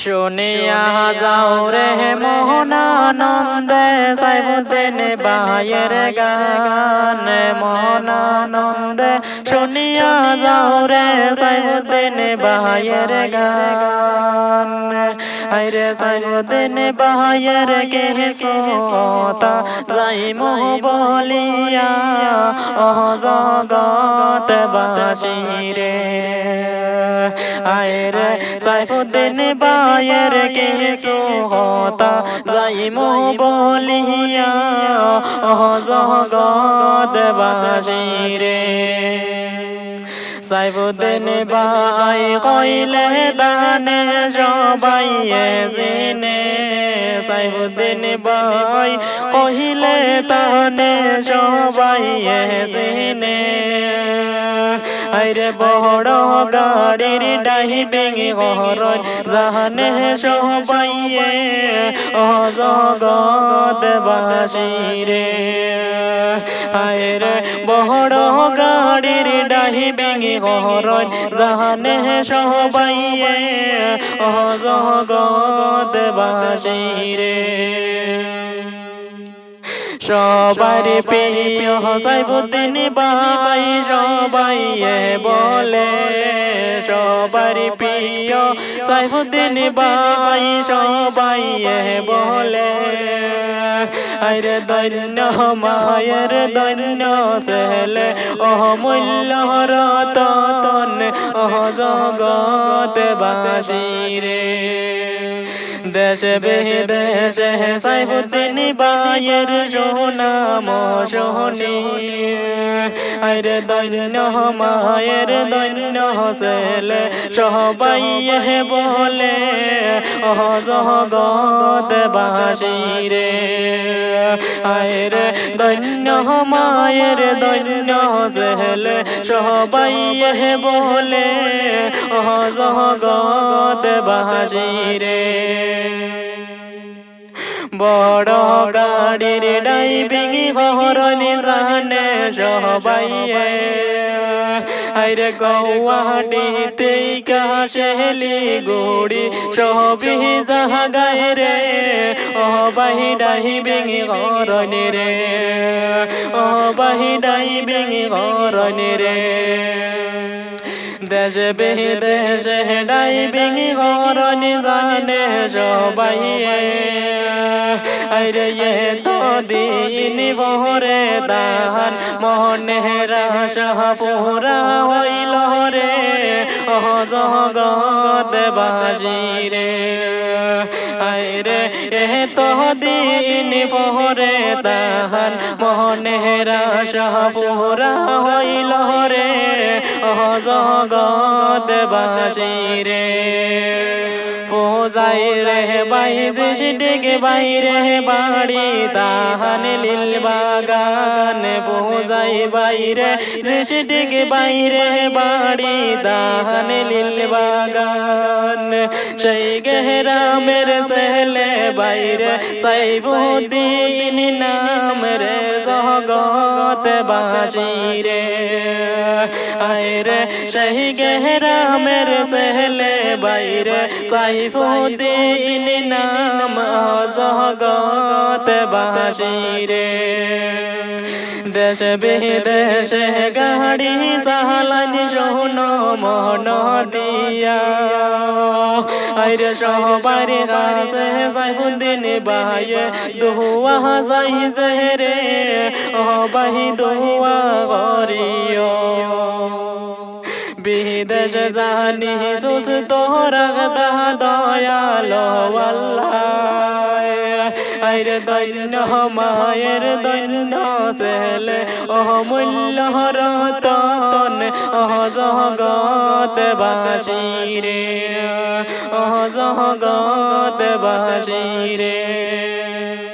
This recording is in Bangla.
শুনিয়া যাও রে মহানন্দে সাইবুদ্দিন ভাইয়ের গান মহানন্দে শুনিয়া যাও রে সাইবুদ্দিন ভাইয়ের গান আইরে সাইবুদ্দিন ভাইয়ের কে সোতা যাইমু বলিয়া অহ জগৎ বাসী রে আইরে সাইফুদ্দিন ভাইয়ের কে সোতা যাইমু বলিয়া অহ জগৎ বাসী রে সাইফুদ্দিন ভাই কইলে দানে সবাই জিনে সাইফুদ্দিন ভাই কইলে দানে সবাই জিনে আইরে বড় গাড়ির ডাইভিং ঘরর জানে সবাই ও জগৎ বাসী রে আইরে বড় গাড়ির ডাইভিং ঘরর জানে সবাই ও জগৎ বাসী রে সবার প্রিয় সাইফুদ্দিন ভাই সবাই বলে সবার প্রিয় সাইফুদ্দিন ভাই সবাই বলে আইরে দৈন্য মায়ের দৈন্য সেলে অমূল্য রতন অহ জগৎ বাসী রে দেশে বিদেশে সাইফুদ্দিন ভাইয়ের সুনাম শুনি আইরে দৈন্য মায়ের দৈন্য ছেলে সবাই বলে অহ জগৎ বাসী রে আইরে দৈন্য মায়ের দৈন্য ছেলে সবাই বলে অহ জগৎ বাসী রে বড় গাড়ির ডাইভিং ঘরর জানে সবাই আইরে গুয়াহাটিতে কাশেলি গুড়ি সবই জাগায় রে ও বাহি ডাইভিং ঘরর রে ও বাহি ডাইভিং ঘরর রে দেশে বিদেশে ডাইভিং ঘরর জানে সবাই আইরে তো দিন ভরে দান মনের আশা পুরা হইল রে অহ জগৎ বাসী রে আইরে তো দিন ভরে দান মনের আশা পুরা হইল রে অহ জগৎ বাসী রে পূজাই রে বাইরে সিটিকে বাইরে বাড়ি তাহান লীল বাগান পূজাই বাইরে সিটিকে বাইরে বাড়ি তাহান লীল বাগান সেই গেহরামের সেলে বাইরে সাইফুদ্দিন নাম রে জগৎ বাসী রে আইরে সেই গেহরামের সেলে বাইরে সাইফুদ্দিন নাম জগৎ বাসী রে দেশে বিদেশে গাড়ি চালানি শোনো মন দিয়া আইরে সবার কাছে সাইফুদ্দিন ভাইয়ে দোয়া যাইছে রে ও বাহি দোয়া করিও বিদেশ জানি সুস্থ রাখতা দয়াল আল্লাহ আইরে দৈন্য মায়ের দৈন্য ছেলে অমূল্য রতন অহ জগৎ বাসী রে অহ জগৎ বাসী রে